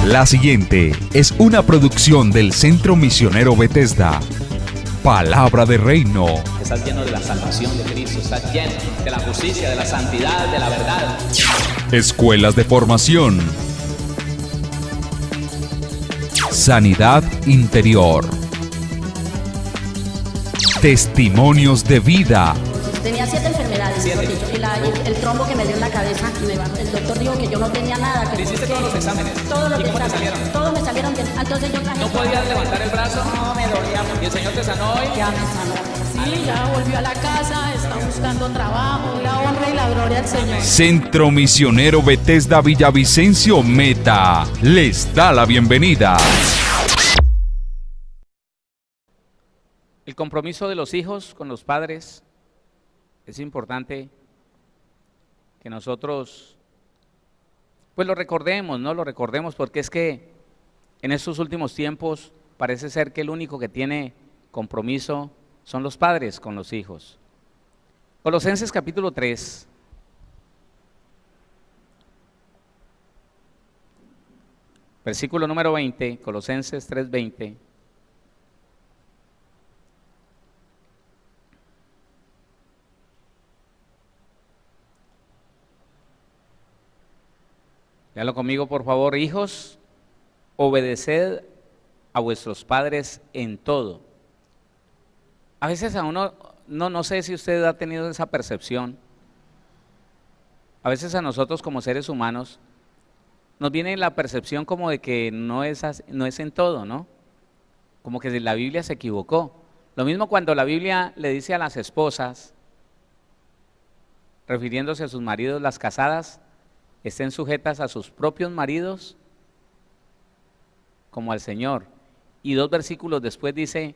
La siguiente es una producción del Centro Misionero Bethesda. Palabra de Reino. Estás lleno de la salvación de Cristo, estás lleno de la justicia, de la santidad, de la verdad. Escuelas de formación. Sanidad interior. Testimonios de vida. Tenía 7 enfermedades, el trombo que me dio en la cabeza, el doctor dijo que yo no tenía nada. ¿Te hiciste todos los exámenes? Todos los ¿Y cómo te exámenes, salieron? todos me salieron bien. Entonces yo traje. ¿No podías levantar el brazo? No, me dolía mucho. ¿Y el Señor te sanó hoy? Ya me sanó. Sí, ya volvió a la casa, está buscando trabajo, la honra y la gloria al Señor. Centro Misionero Bethesda Villavicencio Meta les da la bienvenida. El compromiso de los hijos con los padres es importante que nosotros pues lo recordemos, ¿no? Lo recordemos porque es que en estos últimos tiempos parece ser que el único que tiene compromiso son los padres con los hijos. Colosenses capítulo 3. Versículo número 20, Colosenses 3:20. Léalo conmigo, por favor. Hijos, obedeced a vuestros padres en todo. A veces a uno, no sé si usted ha tenido esa percepción, a veces a nosotros como seres humanos nos viene la percepción como de que no es en todo, ¿no? Como que la Biblia se equivocó. Lo mismo cuando la Biblia le dice a las esposas, refiriéndose a sus maridos, las casadas, estén sujetas a sus propios maridos como al Señor. Y 2 versículos después dice,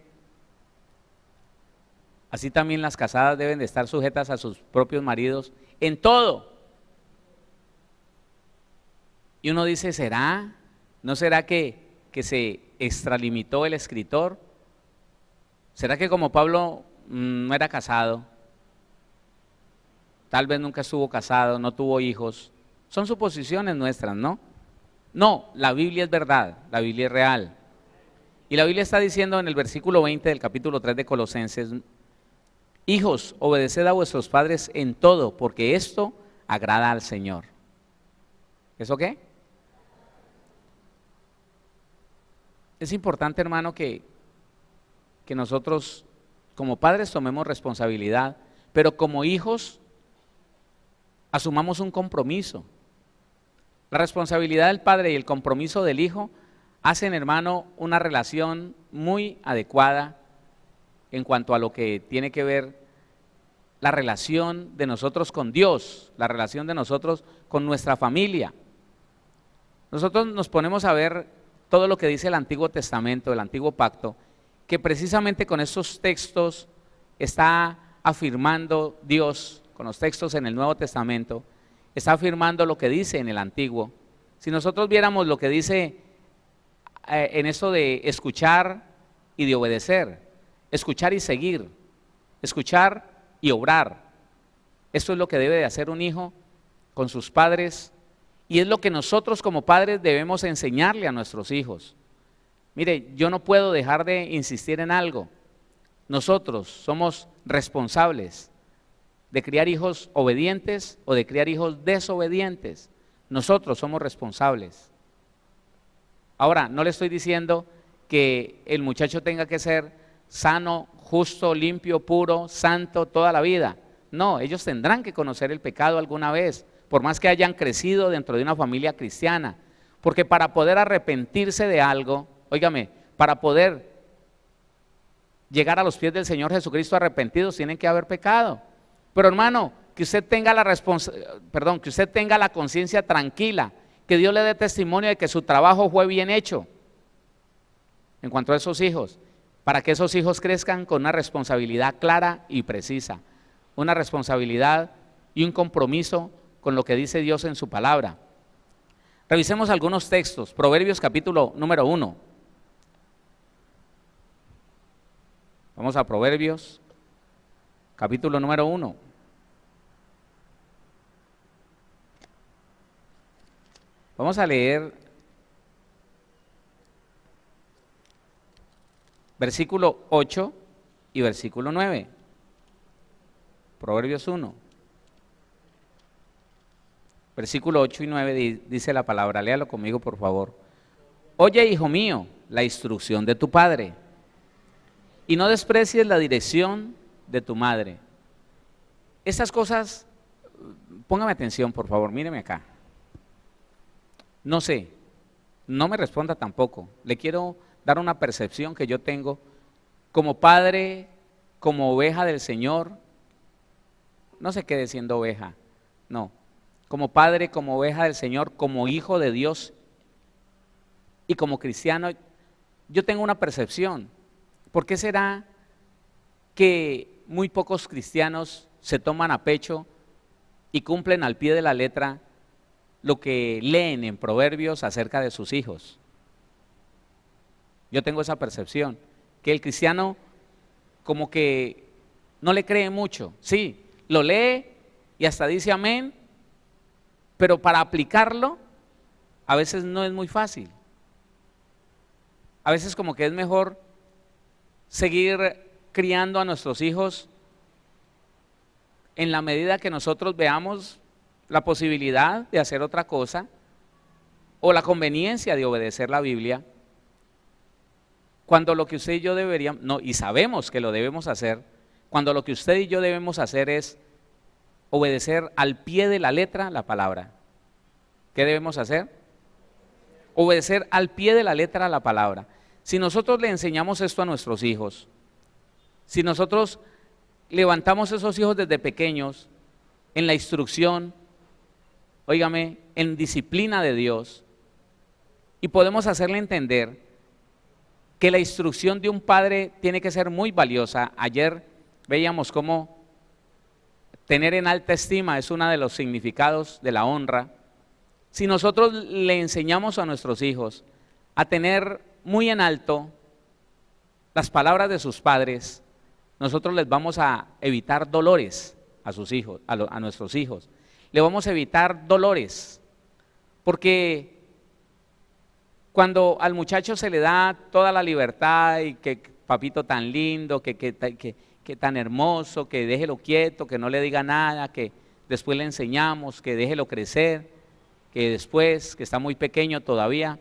así también las casadas deben de estar sujetas a sus propios maridos en todo. Y uno dice, ¿será? ¿No será que se extralimitó el escritor? ¿Será que como Pablo no era casado? Tal vez nunca estuvo casado, no tuvo hijos. Son suposiciones nuestras, ¿no? No, la Biblia es verdad, la Biblia es real. Y la Biblia está diciendo en el versículo 20 del capítulo 3 de Colosenses, hijos, obedeced a vuestros padres en todo, porque esto agrada al Señor. ¿Eso qué? Es importante, hermano, que nosotros como padres tomemos responsabilidad, pero como hijos asumamos un compromiso. La responsabilidad del padre y el compromiso del hijo hacen, hermano, una relación muy adecuada en cuanto a lo que tiene que ver la relación de nosotros con Dios, la relación de nosotros con nuestra familia. Nosotros nos ponemos a ver todo lo que dice el Antiguo Testamento, el Antiguo Pacto, que precisamente con estos textos está afirmando Dios, con los textos en el Nuevo Testamento, está afirmando lo que dice en el Antiguo. Si nosotros viéramos lo que dice en esto de escuchar y de obedecer, escuchar y seguir, escuchar y obrar, esto es lo que debe de hacer un hijo con sus padres y es lo que nosotros como padres debemos enseñarle a nuestros hijos. Mire, yo no puedo dejar de insistir en algo. Nosotros somos responsables de criar hijos obedientes o de criar hijos desobedientes. Nosotros somos responsables. Ahora, no le estoy diciendo que el muchacho tenga que ser sano, justo, limpio, puro, santo toda la vida. No, ellos tendrán que conocer el pecado alguna vez, por más que hayan crecido dentro de una familia cristiana. Porque para poder arrepentirse de algo, óigame, para poder llegar a los pies del Señor Jesucristo arrepentidos, tienen que haber pecado. Pero hermano, que usted tenga la conciencia tranquila, que Dios le dé testimonio de que su trabajo fue bien hecho en cuanto a esos hijos, para que esos hijos crezcan con una responsabilidad clara y precisa, una responsabilidad y un compromiso con lo que dice Dios en su palabra. Revisemos algunos textos. Proverbios capítulo número 1. Vamos a Proverbios capítulo número 1. Vamos a leer versículo 8 y versículo 9. Proverbios 1. Versículo 8 y 9 dice la palabra, léalo conmigo por favor. Oye, hijo mío, la instrucción de tu padre, y no desprecies la dirección de tu madre. Estas cosas, póngame atención por favor, míreme acá. No sé, no me responda tampoco, le quiero dar una percepción que yo tengo como padre, como oveja del Señor. No se quede siendo oveja, no. Como padre, como oveja del Señor, como hijo de Dios y como cristiano, yo tengo una percepción. ¿Por qué será que muy pocos cristianos se toman a pecho y cumplen al pie de la letra lo que leen en Proverbios acerca de sus hijos? Yo tengo esa percepción, que el cristiano como que no le cree mucho. Sí, lo lee y hasta dice amén, pero para aplicarlo a veces no es muy fácil. A veces como que es mejor seguir criando a nuestros hijos en la medida que nosotros veamos la posibilidad de hacer otra cosa o la conveniencia de obedecer la Biblia, cuando lo que usted y yo deberíamos, no, y sabemos que lo debemos hacer, cuando lo que usted y yo debemos hacer es obedecer al pie de la letra la palabra. ¿Qué debemos hacer? Obedecer al pie de la letra la palabra. Si nosotros le enseñamos esto a nuestros hijos, si nosotros levantamos a esos hijos desde pequeños en la instrucción, óigame, en disciplina de Dios, y podemos hacerle entender que la instrucción de un padre tiene que ser muy valiosa. Ayer veíamos cómo tener en alta estima es uno de los significados de la honra. Si nosotros le enseñamos a nuestros hijos a tener muy en alto las palabras de sus padres, nosotros les vamos a evitar dolores a sus hijos, a nuestros hijos. Le vamos a evitar dolores, porque cuando al muchacho se le da toda la libertad y que papito tan lindo, que tan hermoso, que déjelo quieto, que no le diga nada, que después le enseñamos, que déjelo crecer, que después, que está muy pequeño todavía,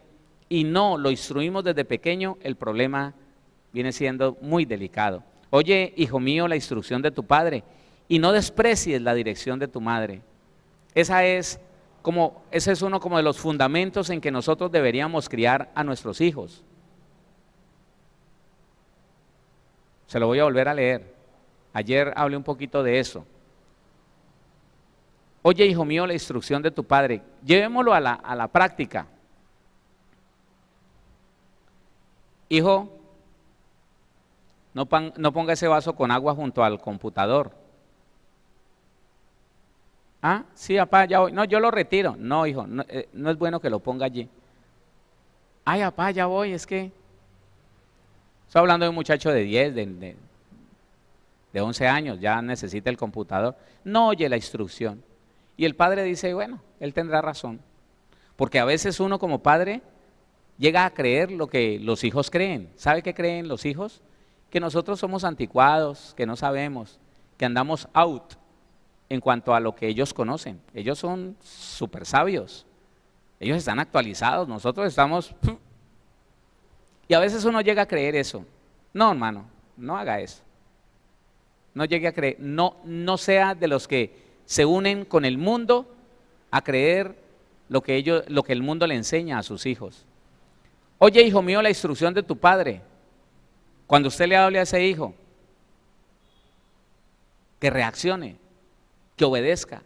y no lo instruimos desde pequeño, el problema viene siendo muy delicado. Oye, hijo mío, la instrucción de tu padre, y no desprecies la dirección de tu madre. Ese es uno como de los fundamentos en que nosotros deberíamos criar a nuestros hijos. Se lo voy a volver a leer. Ayer hablé un poquito de eso. Oye, hijo mío, la instrucción de tu padre. Llevémoslo a la práctica. Hijo, no ponga ese vaso con agua junto al computador. Ah, sí, papá, ya voy. No, yo lo retiro. No, hijo, no es bueno que lo ponga allí. Ay, papá, ya voy, es que... Estoy hablando de un muchacho de 10, de 11 años, ya necesita el computador. No oye la instrucción. Y el padre dice, bueno, él tendrá razón. Porque a veces uno como padre llega a creer lo que los hijos creen. ¿Sabe qué creen los hijos? Que nosotros somos anticuados, que no sabemos, que andamos out en cuanto a lo que ellos conocen. Ellos son súper sabios. Ellos están actualizados, nosotros estamos... Y a veces uno llega a creer eso. No, hermano, no haga eso. No llegue a creer, no sea de los que se unen con el mundo a creer lo que el mundo le enseña a sus hijos. Oye, hijo mío, la instrucción de tu padre. Cuando usted le hable a ese hijo, que reaccione, que obedezca.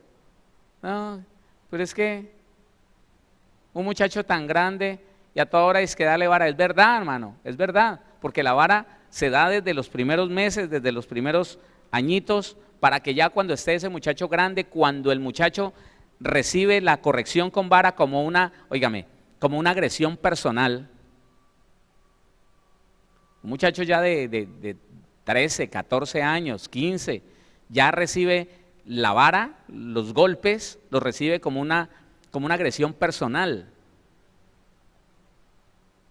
No, pero es que un muchacho tan grande y a toda hora es que darle vara. Es verdad, hermano, es verdad, porque la vara se da desde los primeros meses, desde los primeros añitos, para que ya cuando esté ese muchacho grande, cuando el muchacho recibe la corrección con vara como una agresión personal. Un muchacho ya de 13, 14 años, 15, ya recibe la vara, los golpes, los recibe como una agresión personal.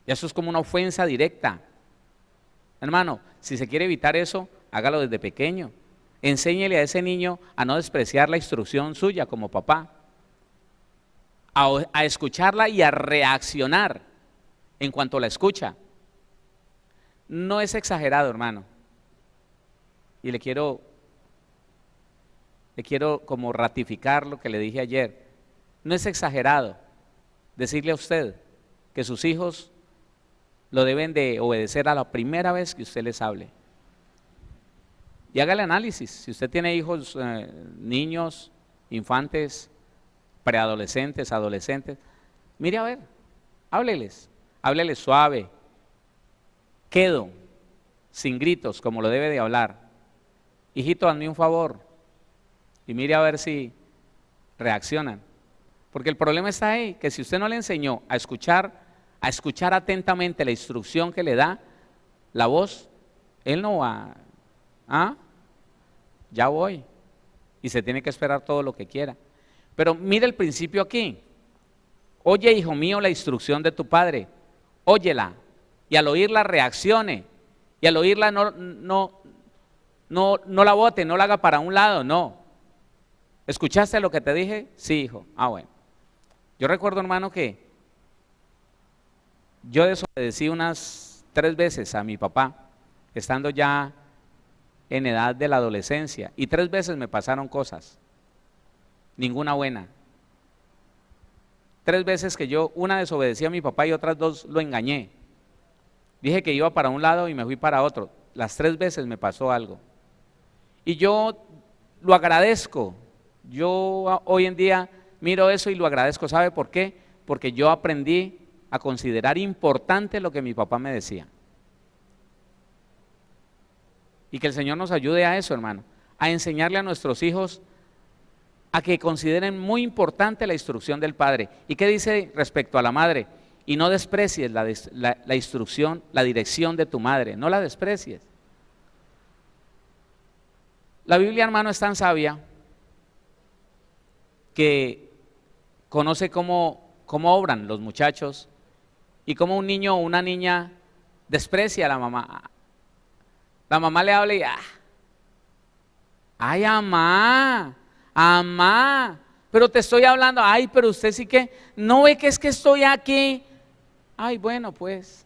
Y eso es como una ofensa directa. Hermano, si se quiere evitar eso, hágalo desde pequeño. Enséñele a ese niño a no despreciar la instrucción suya como papá, a escucharla y a reaccionar en cuanto la escucha. No es exagerado, hermano. Y le quiero como ratificar lo que le dije ayer. No es exagerado decirle a usted que sus hijos lo deben de obedecer a la primera vez que usted les hable. Y hágale análisis. Si usted tiene hijos, niños, infantes, preadolescentes, adolescentes, mire a ver, hábleles suave, quedo, sin gritos, como lo debe de hablar. Hijito, hazme un favor, y mire a ver si reaccionan. Porque el problema está ahí, que si usted no le enseñó a escuchar atentamente la instrucción que le da la voz, él no va, ya voy, y se tiene que esperar todo lo que quiera. Pero mire el principio aquí. Oye, hijo mío, la instrucción de tu padre, óyela, y al oírla reaccione, y al oírla no la bote, no la haga para un lado, no. ¿Escuchaste lo que te dije? Sí, hijo. Bueno. Yo recuerdo, hermano, que yo desobedecí unas 3 veces a mi papá, estando ya en edad de la adolescencia, y 3 veces me pasaron cosas, ninguna buena. 3 veces que una desobedecí a mi papá y otras 2 lo engañé. Dije que iba para un lado y me fui para otro. Las 3 veces me pasó algo. Y yo lo agradezco. Yo hoy en día miro eso y lo agradezco. ¿Sabe por qué? Porque yo aprendí a considerar importante lo que mi papá me decía. Y que el Señor nos ayude a eso, hermano, a enseñarle a nuestros hijos a que consideren muy importante la instrucción del padre. ¿Y qué dice respecto a la madre? Y no desprecies la instrucción, la dirección de tu madre, no la desprecies. La Biblia, hermano, es tan sabia que conoce cómo obran los muchachos y cómo un niño o una niña desprecia a la mamá. La mamá le habla y ay, amá, pero te estoy hablando, ay, pero usted sí que, no ve que es que estoy aquí. Ay, bueno, pues,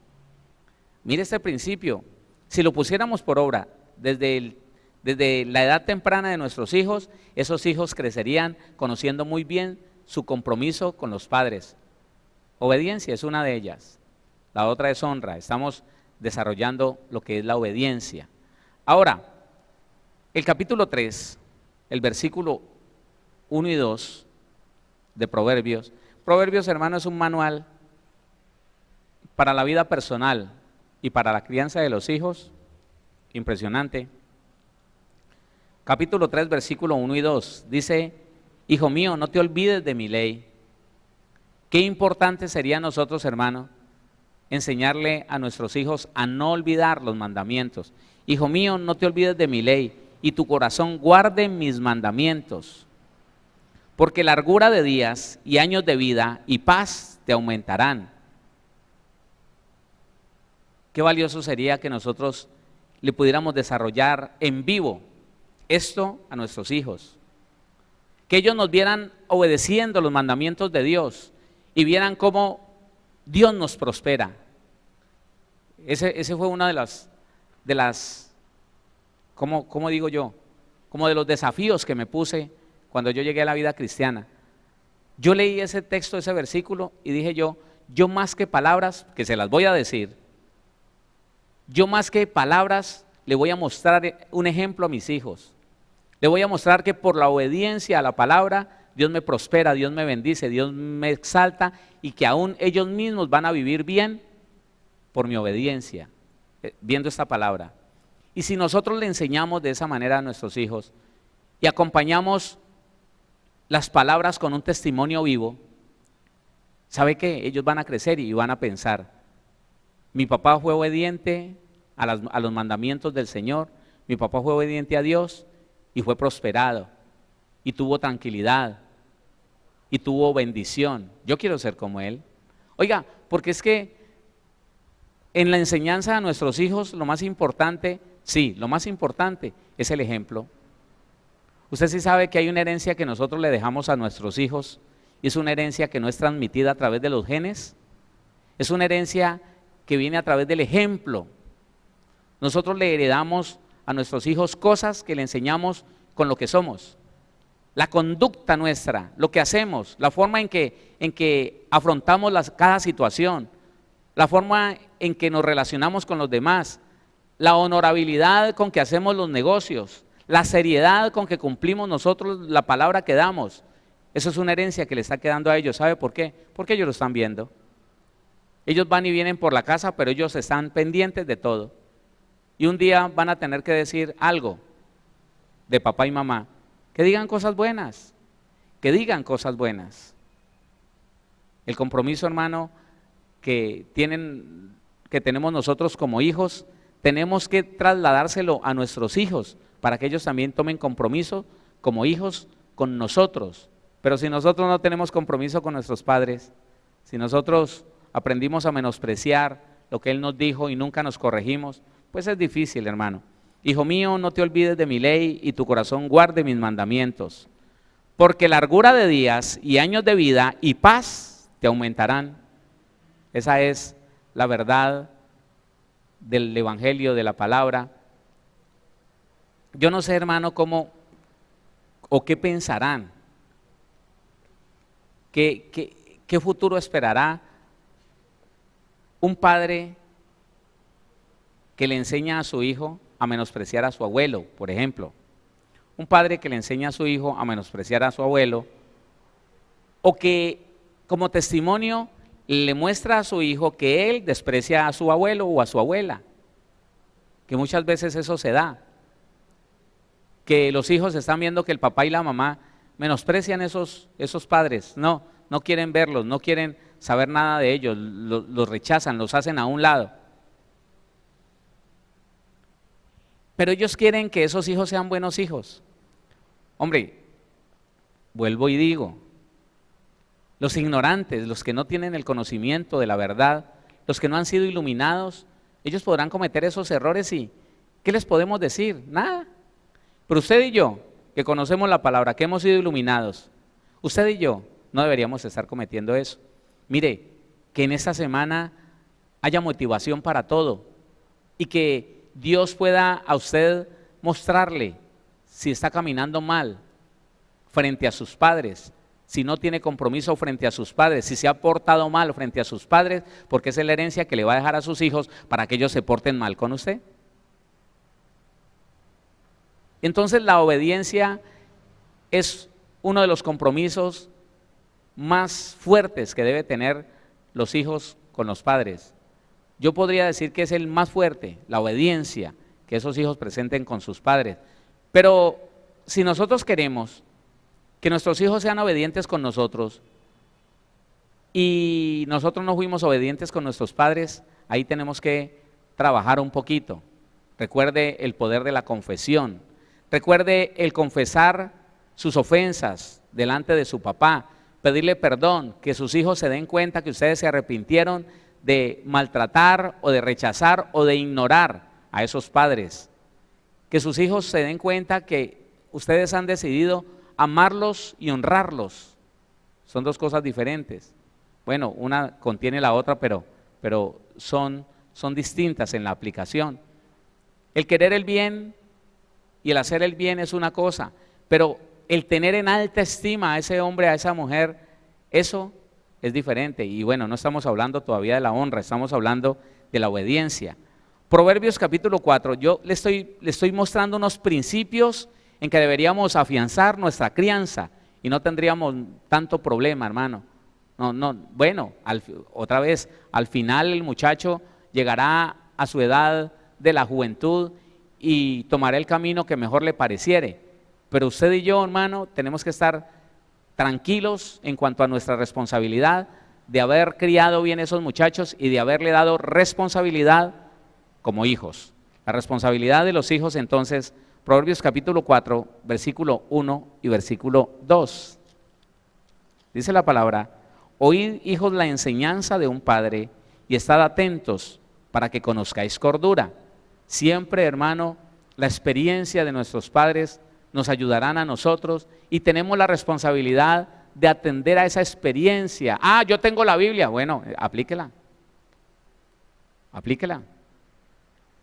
mire este principio, si lo pusiéramos por obra desde la edad temprana de nuestros hijos, esos hijos crecerían conociendo muy bien su compromiso con los padres. Obediencia es una de ellas, la otra es honra. Estamos desarrollando lo que es la obediencia. Ahora, el capítulo 3, el versículo 1 y 2 de Proverbios. Proverbios, hermano, es un manual para la vida personal y para la crianza de los hijos. Impresionante. Capítulo 3, versículo 1 y 2, dice: hijo mío, no te olvides de mi ley. Qué importante sería a nosotros, hermano, enseñarle a nuestros hijos a no olvidar los mandamientos. Hijo mío, no te olvides de mi ley, y tu corazón guarde mis mandamientos, porque largura de días y años de vida y paz te aumentarán. Qué valioso sería que nosotros le pudiéramos desarrollar en vivo esto a nuestros hijos, que ellos nos vieran obedeciendo los mandamientos de Dios y vieran cómo Dios nos prospera. Ese fue una de las ¿cómo digo yo? Como de los desafíos que me puse cuando yo llegué a la vida cristiana. Yo leí ese texto, ese versículo, y dije yo más que palabras, que se las voy a decir, yo más que palabras le voy a mostrar un ejemplo a mis hijos. Le voy a mostrar que por la obediencia a la palabra, Dios me prospera, Dios me bendice, Dios me exalta, y que aún ellos mismos van a vivir bien por mi obediencia, viendo esta palabra. Y si nosotros le enseñamos de esa manera a nuestros hijos y acompañamos las palabras con un testimonio vivo, ¿sabe qué? Ellos van a crecer y van a pensar: mi papá fue obediente a los mandamientos del Señor, mi papá fue obediente a Dios y fue prosperado, y tuvo tranquilidad, y tuvo bendición. Yo quiero ser como él. Oiga, porque es que En la enseñanza a nuestros hijos, lo más importante, sí, lo más importante es el ejemplo. Usted sí sabe que hay una herencia que nosotros le dejamos a nuestros hijos y es una herencia que no es transmitida a través de los genes, es una herencia que viene a través del ejemplo. Nosotros le heredamos a nuestros hijos cosas que le enseñamos con lo que somos, la conducta nuestra, lo que hacemos, la forma en que afrontamos cada situación, la forma en que nos relacionamos con los demás, la honorabilidad con que hacemos los negocios, la seriedad con que cumplimos nosotros la palabra que damos. Eso es una herencia que le está quedando a ellos. ¿Sabe por qué? Porque ellos lo están viendo. Ellos van y vienen por la casa, pero ellos están pendientes de todo. Y un día van a tener que decir algo de papá y mamá, que digan cosas buenas, que digan cosas buenas. El compromiso, hermano, que tenemos nosotros como hijos, tenemos que trasladárselo a nuestros hijos para que ellos también tomen compromiso como hijos con nosotros. Pero si nosotros no tenemos compromiso con nuestros padres, si nosotros aprendimos a menospreciar lo que Él nos dijo y nunca nos corregimos, pues es difícil, hermano. Hijo mío, no te olvides de mi ley y tu corazón guarde mis mandamientos, porque largura de días y años de vida y paz te aumentarán. Esa es la verdad del evangelio, de la palabra. Yo no sé, hermano, cómo o qué pensarán, qué futuro esperará un padre que le enseña a su hijo a menospreciar a su abuelo, por ejemplo. Un padre que le enseña a su hijo a menospreciar a su abuelo, o que como testimonio le muestra a su hijo que él desprecia a su abuelo o a su abuela, que muchas veces eso se da, que los hijos están viendo que el papá y la mamá menosprecian esos padres, no quieren verlos, no quieren saber nada de ellos, los rechazan, los hacen a un lado. Pero ellos quieren que esos hijos sean buenos hijos. Hombre, vuelvo y digo, los ignorantes, los que no tienen el conocimiento de la verdad, los que no han sido iluminados, ellos podrán cometer esos errores y ¿qué les podemos decir? Nada. Pero usted y yo, que conocemos la palabra, que hemos sido iluminados, usted y yo no deberíamos estar cometiendo eso. Mire, que en esta semana haya motivación para todo y que Dios pueda a usted mostrarle si está caminando mal frente a sus padres, si no tiene compromiso frente a sus padres, si se ha portado mal frente a sus padres, porque esa es la herencia que le va a dejar a sus hijos para que ellos se porten mal con usted. Entonces la obediencia es uno de los compromisos más fuertes que debe tener los hijos con los padres. Yo podría decir que es el más fuerte, la obediencia que esos hijos presenten con sus padres. Pero si nosotros queremos que nuestros hijos sean obedientes con nosotros y nosotros no fuimos obedientes con nuestros padres, ahí tenemos que trabajar un poquito. Recuerde el poder de la confesión, recuerde el confesar sus ofensas delante de su papá, pedirle perdón, que sus hijos se den cuenta que ustedes se arrepintieron de maltratar o de rechazar o de ignorar a esos padres, que sus hijos se den cuenta que ustedes han decidido amarlos y honrarlos. Son dos cosas diferentes. Bueno, una contiene la otra, pero son distintas en la aplicación. El querer el bien y el hacer el bien es una cosa, pero el tener en alta estima a ese hombre, a esa mujer, eso es diferente. Y bueno, no estamos hablando todavía de la honra, estamos hablando de la obediencia. Proverbios capítulo 4, yo le estoy mostrando unos principios en que deberíamos afianzar nuestra crianza y no tendríamos tanto problema, hermano. Bueno, otra vez, al final el muchacho llegará a su edad de la juventud y tomará el camino que mejor le pareciere. Pero usted y yo, hermano, tenemos que estar tranquilos en cuanto a nuestra responsabilidad de haber criado bien a esos muchachos y de haberle dado responsabilidad como hijos. La responsabilidad de los hijos, entonces, Proverbios capítulo 4, versículo 1 y versículo 2. Dice la palabra: oíd, hijos, la enseñanza de un padre y estad atentos para que conozcáis cordura. Siempre, hermano, la experiencia de nuestros padres nos ayudarán a nosotros y tenemos la responsabilidad de atender a esa experiencia. Ah, yo tengo la Biblia. Bueno, aplíquela. Aplíquela.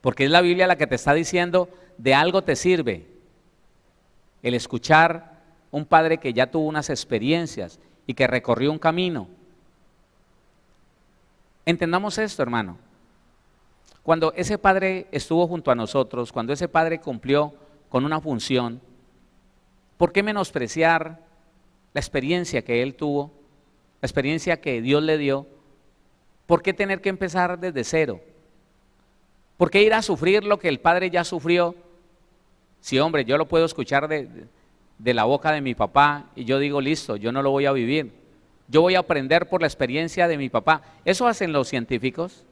Porque es la Biblia la que te está diciendo de algo te sirve el escuchar un padre que ya tuvo unas experiencias y que recorrió un camino. Entendamos esto, hermano. Cuando ese padre estuvo junto a nosotros, cuando ese padre cumplió con una función, ¿por qué menospreciar la experiencia que él tuvo, la experiencia que Dios le dio? ¿Por qué tener que empezar desde cero? ¿Por qué ir a sufrir lo que el padre ya sufrió? Sí, hombre, yo lo puedo escuchar de la boca de mi papá y yo digo, listo, yo no lo voy a vivir. Yo voy a aprender por la experiencia de mi papá. Eso hacen los científicos.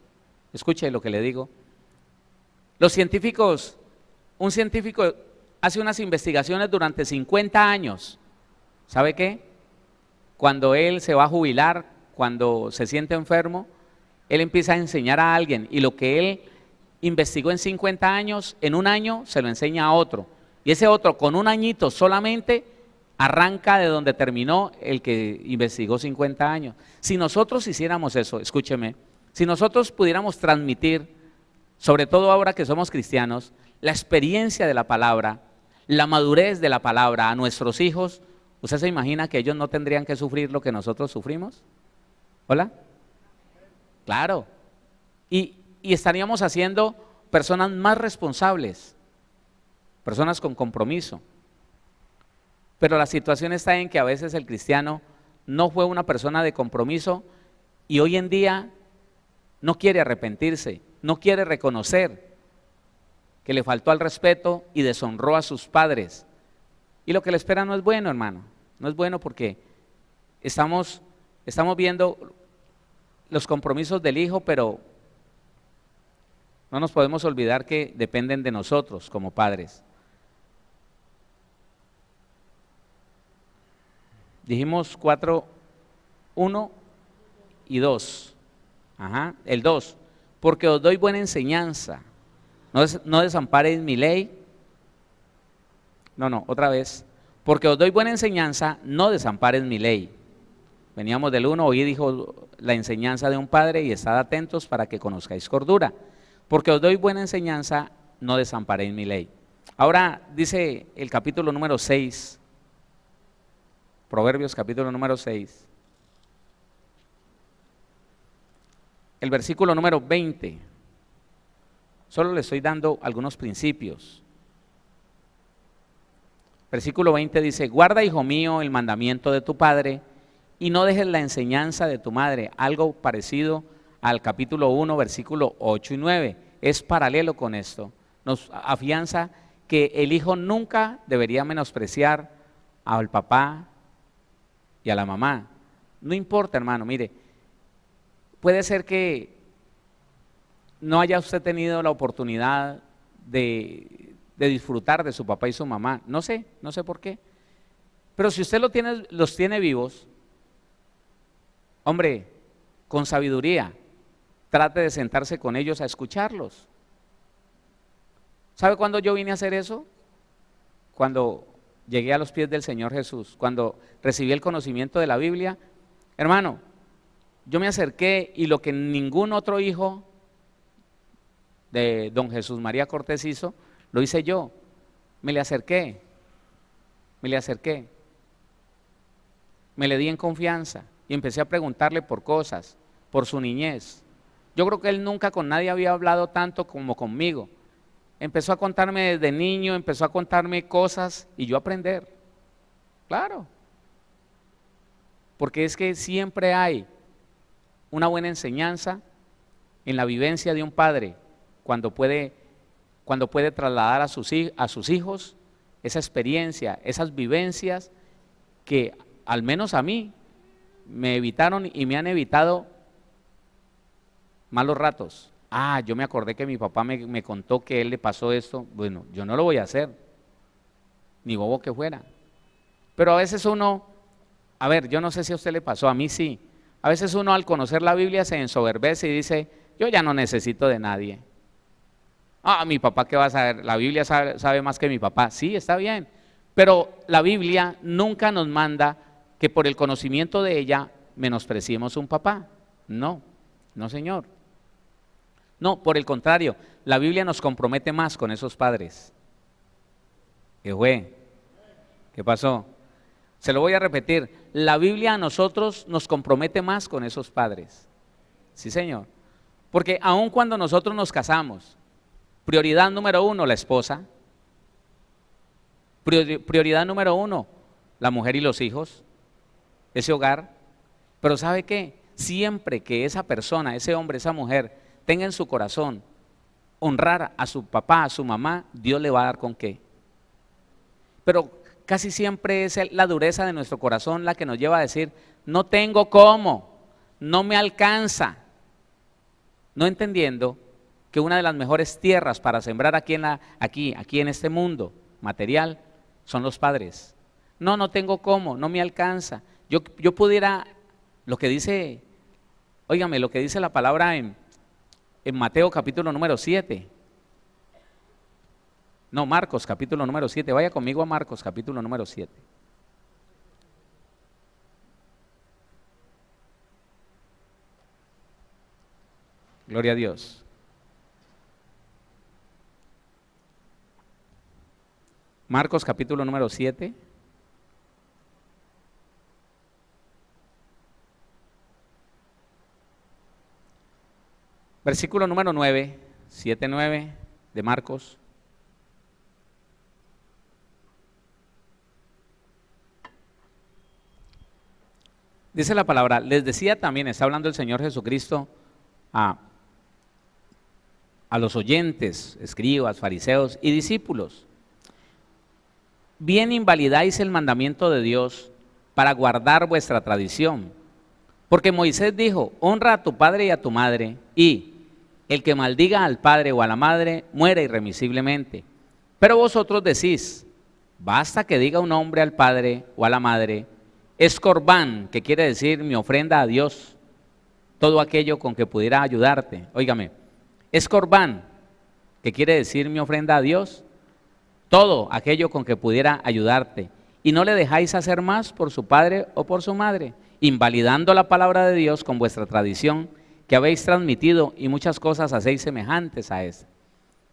Escuche lo que le digo. Los científicos, un científico hace unas investigaciones durante 50 años. ¿Sabe qué? Cuando él se va a jubilar, cuando se siente enfermo, él empieza a enseñar a alguien y lo que él investigó en 50 años, en un año se lo enseña a otro. Y ese otro con un añito solamente arranca de donde terminó el que investigó 50 años. Si nosotros hiciéramos eso, escúcheme, si nosotros pudiéramos transmitir, sobre todo ahora que somos cristianos, la experiencia de la palabra, la madurez de la palabra a nuestros hijos, ¿usted se imagina que ellos no tendrían que sufrir lo que nosotros sufrimos? ¿Hola? Claro. Y estaríamos haciendo personas más responsables, personas con compromiso. Pero la situación está en que a veces el cristiano no fue una persona de compromiso y hoy en día no quiere arrepentirse, no quiere reconocer que le faltó al respeto y deshonró a sus padres. Y lo que le espera no es bueno, hermano, no es bueno porque estamos viendo los compromisos del hijo, pero no nos podemos olvidar que dependen de nosotros como padres. Dijimos 4, 1 y 2. Ajá, el 2. Porque os doy buena enseñanza. No desamparéis mi ley. No, otra vez. Porque os doy buena enseñanza, no desampares mi ley. Veníamos del 1, hoy dijo la enseñanza de un padre y estad atentos para que conozcáis cordura. Porque os doy buena enseñanza, no desamparéis mi ley. Ahora dice el capítulo número 6, Proverbios capítulo número 6, el versículo número 20, solo le estoy dando algunos principios. Versículo 20 dice, guarda, hijo mío, el mandamiento de tu padre y no dejes la enseñanza de tu madre. Algo parecido al capítulo 1, versículo 8 y 9, es paralelo con esto. Nos afianza que el hijo nunca debería menospreciar al papá y a la mamá. No importa, hermano, mire, puede ser que no haya usted tenido la oportunidad de disfrutar de su papá y su mamá, no sé por qué, pero si usted los tiene vivos, hombre, con sabiduría, trate de sentarse con ellos a escucharlos. ¿Sabe cuándo yo vine a hacer eso? Cuando llegué a los pies del Señor Jesús, cuando recibí el conocimiento de la Biblia. Hermano, yo me acerqué y lo que ningún otro hijo de don Jesús María Cortés hizo, lo hice yo. Me le acerqué, me le di en confianza y empecé a preguntarle por cosas, por su niñez. Yo creo que él nunca con nadie había hablado tanto como conmigo. Empezó a contarme desde niño, empezó a contarme cosas y yo aprender. Claro. Porque es que siempre hay una buena enseñanza en la vivencia de un padre cuando puede trasladar a sus hijos esa experiencia, esas vivencias que al menos a mí me evitaron y me han evitado malos ratos. Ah, yo me acordé que mi papá me contó que a él le pasó esto. Bueno, yo no lo voy a hacer, ni bobo que fuera. Pero a veces uno, yo no sé si a usted le pasó, a mí sí. A veces uno al conocer la Biblia se ensoberbece y dice, yo ya no necesito de nadie. Ah, mi papá, ¿qué va a saber? La Biblia sabe más que mi papá. Sí, está bien, pero la Biblia nunca nos manda que por el conocimiento de ella menospreciemos un papá. No, no señor. No, por el contrario, la Biblia nos compromete más con esos padres. ¿Qué fue? ¿Qué pasó? Se lo voy a repetir, la Biblia a nosotros nos compromete más con esos padres. Sí señor, porque aun cuando nosotros nos casamos, prioridad número uno, la esposa. Prioridad número uno, la mujer y los hijos, ese hogar. Pero ¿sabe qué? Siempre que esa persona, ese hombre, esa mujer, tenga en su corazón honrar a su papá, a su mamá, Dios le va a dar con qué. Pero casi siempre es la dureza de nuestro corazón la que nos lleva a decir, no tengo cómo, no me alcanza. No entendiendo que una de las mejores tierras para sembrar aquí en este mundo material son los padres. No tengo cómo, no me alcanza. Yo pudiera, lo que dice, óigame, lo que dice la palabra en Mateo capítulo número 7. No, Marcos capítulo número 7. Vaya conmigo a Marcos capítulo número 7. Gloria a Dios. Marcos capítulo número 7. Versículo número 9, 7-9 de Marcos. Dice la palabra, les decía también, está hablando el Señor Jesucristo a los oyentes, escribas, fariseos y discípulos. Bien invalidáis el mandamiento de Dios para guardar vuestra tradición. Porque Moisés dijo, honra a tu padre y a tu madre, y el que maldiga al padre o a la madre muere irremisiblemente. Pero vosotros decís, basta que diga un hombre al padre o a la madre, es corbán, que quiere decir mi ofrenda a Dios, todo aquello con que pudiera ayudarte. Óigame, es corbán, que quiere decir mi ofrenda a Dios, todo aquello con que pudiera ayudarte, y no le dejáis hacer más por su padre o por su madre, invalidando la palabra de Dios con vuestra tradición que habéis transmitido, y muchas cosas hacéis semejantes a esta.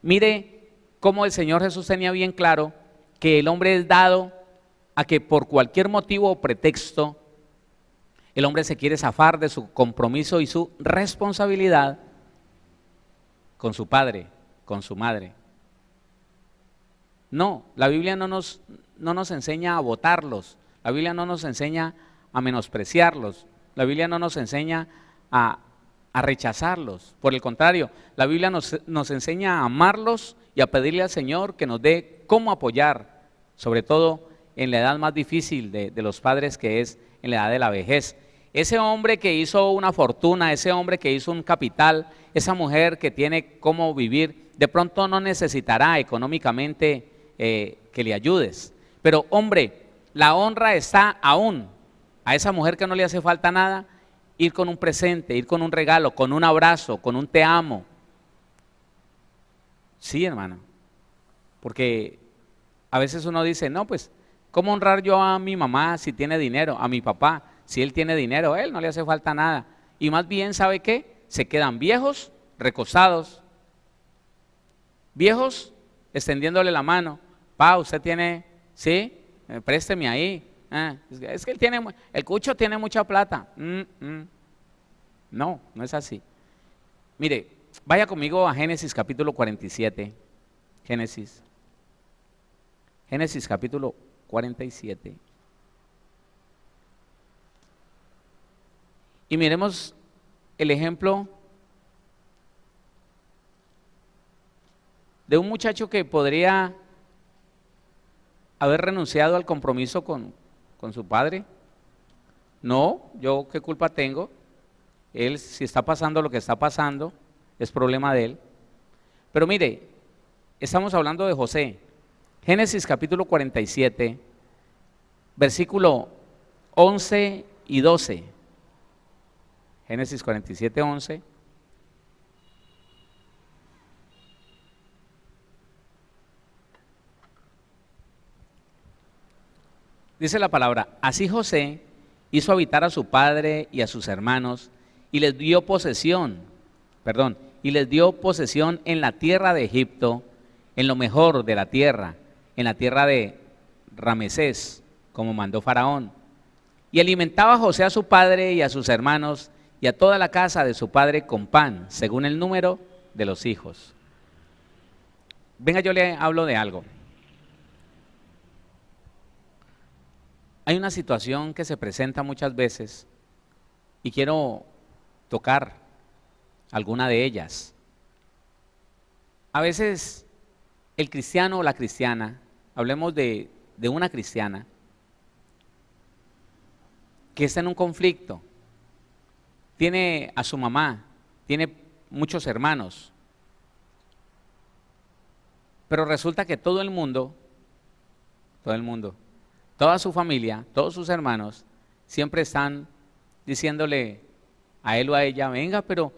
Mire cómo el Señor Jesús tenía bien claro que el hombre es dado a que por cualquier motivo o pretexto el hombre se quiere zafar de su compromiso y su responsabilidad con su padre, con su madre. No, la Biblia no nos enseña a votarlos, la Biblia no nos enseña a menospreciarlos, la Biblia no nos enseña a rechazarlos. Por el contrario, la Biblia nos enseña a amarlos y a pedirle al Señor que nos dé cómo apoyar, sobre todo en la edad más difícil de los padres, que es en la edad de la vejez. Ese hombre que hizo una fortuna, ese hombre que hizo un capital, esa mujer que tiene cómo vivir, de pronto no necesitará económicamente que le ayudes. Pero hombre, la honra está aún a esa mujer que no le hace falta nada, ir con un presente, ir con un regalo, con un abrazo, con un te amo. Sí, hermano, porque a veces uno dice, no, pues, ¿cómo honrar yo a mi mamá si tiene dinero? A mi papá, si él tiene dinero, a él no le hace falta nada. Y más bien, ¿sabe qué? Se quedan viejos, recostados, viejos, extendiéndole la mano. Pa, usted tiene, sí, présteme ahí. Es que el cucho tiene mucha plata. No, no es así. Mire, vaya conmigo a Génesis capítulo 47. Génesis capítulo 47. Y miremos el ejemplo de un muchacho que podría haber renunciado al compromiso con su padre. No, yo qué culpa tengo. Él, si está pasando lo que está pasando, es problema de él. Pero mire, estamos hablando de José. Génesis capítulo 47, versículo 11 y 12. Génesis 47, 11 Dice la palabra, así José hizo habitar a su padre y a sus hermanos y les dio posesión en la tierra de Egipto, en lo mejor de la tierra, en la tierra de Ramesés, como mandó Faraón. Y alimentaba a José a su padre y a sus hermanos y a toda la casa de su padre con pan, según el número de los hijos. Venga, yo le hablo de algo. Hay una situación que se presenta muchas veces y quiero tocar alguna de ellas. A veces el cristiano o la cristiana, hablemos de una cristiana, que está en un conflicto, tiene a su mamá, tiene muchos hermanos, pero resulta que todo el mundo, toda su familia, todos sus hermanos, siempre están diciéndole a él o a ella, venga, pero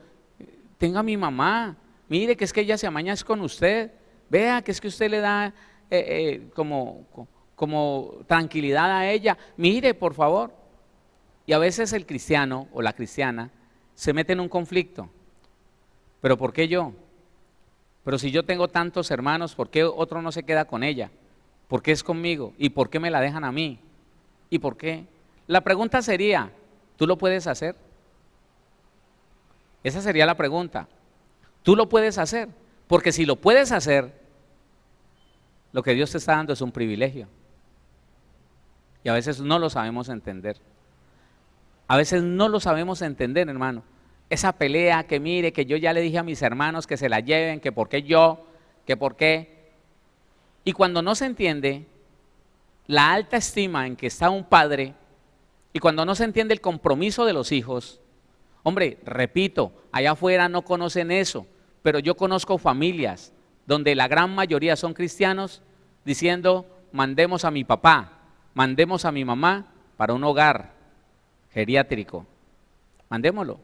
tenga a mi mamá, mire que es que ella se amaña con usted, vea que es que usted le da como tranquilidad a ella, mire por favor. Y a veces el cristiano o la cristiana se mete en un conflicto, pero ¿por qué yo? Pero si yo tengo tantos hermanos, ¿por qué otro no se queda con ella? ¿Por qué es conmigo? ¿Y por qué me la dejan a mí? ¿Y por qué? La pregunta sería, ¿tú lo puedes hacer? Esa sería la pregunta. ¿Tú lo puedes hacer? Porque si lo puedes hacer, lo que Dios te está dando es un privilegio. Y a veces no lo sabemos entender. A veces no lo sabemos entender, hermano. Esa pelea que mire, que yo ya le dije a mis hermanos que se la lleven, que por qué yo, que por qué. Y cuando no se entiende la alta estima en que está un padre y cuando no se entiende el compromiso de los hijos, hombre, repito, allá afuera no conocen eso, pero yo conozco familias donde la gran mayoría son cristianos diciendo, mandemos a mi papá, mandemos a mi mamá para un hogar geriátrico, mandémoslo.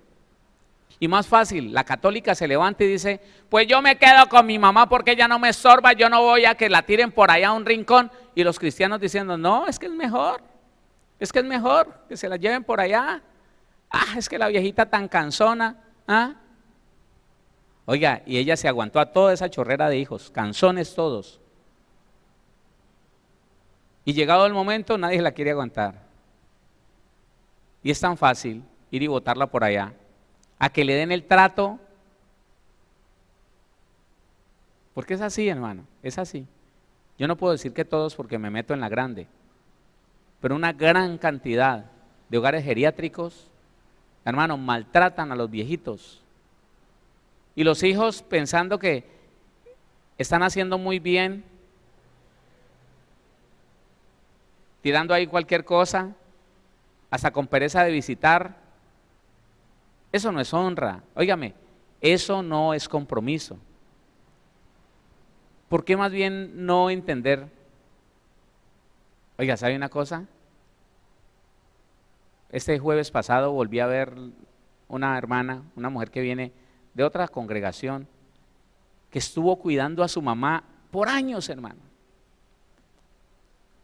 Y más fácil, la católica se levanta y dice, pues yo me quedo con mi mamá porque ella no me estorba, yo no voy a que la tiren por allá a un rincón. Y los cristianos diciendo, no, es que es mejor que se la lleven por allá. Ah, es que la viejita tan cansona, ¿ah? Oiga, y ella se aguantó a toda esa chorrera de hijos, canzones todos. Y llegado el momento, nadie la quiere aguantar. Y es tan fácil ir y botarla por allá, a que le den el trato, porque es así, hermano, es así. Yo no puedo decir que todos porque me meto en la grande, pero una gran cantidad de hogares geriátricos, hermano, maltratan a los viejitos. Y los hijos pensando que están haciendo muy bien, tirando ahí cualquier cosa, hasta con pereza de visitar. Eso no es honra, óigame, eso no es compromiso. ¿Por qué más bien no entender? Oiga, ¿sabe una cosa? Este jueves pasado volví a ver una hermana, una mujer que viene de otra congregación, que estuvo cuidando a su mamá por años, hermano.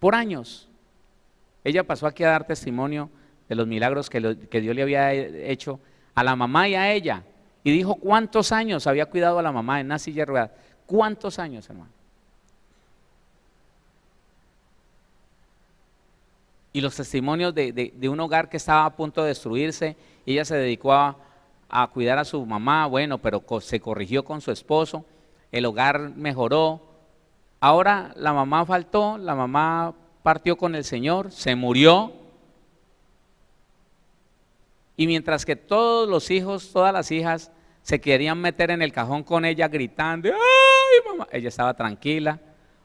Por años. Ella pasó aquí a dar testimonio de los milagros que Dios le había hecho a la mamá y a ella. Y dijo cuántos años había cuidado a la mamá en una silla de ruedas. ¿Cuántos años, hermano? Y los testimonios de un hogar que estaba a punto de destruirse, ella se dedicó a cuidar a su mamá, bueno, pero se corrigió con su esposo, el hogar mejoró. Ahora la mamá faltó, la mamá partió con el Señor, se murió. Y mientras que todos los hijos, todas las hijas se querían meter en el cajón con ella gritando, ¡ay, mamá! Ella estaba tranquila.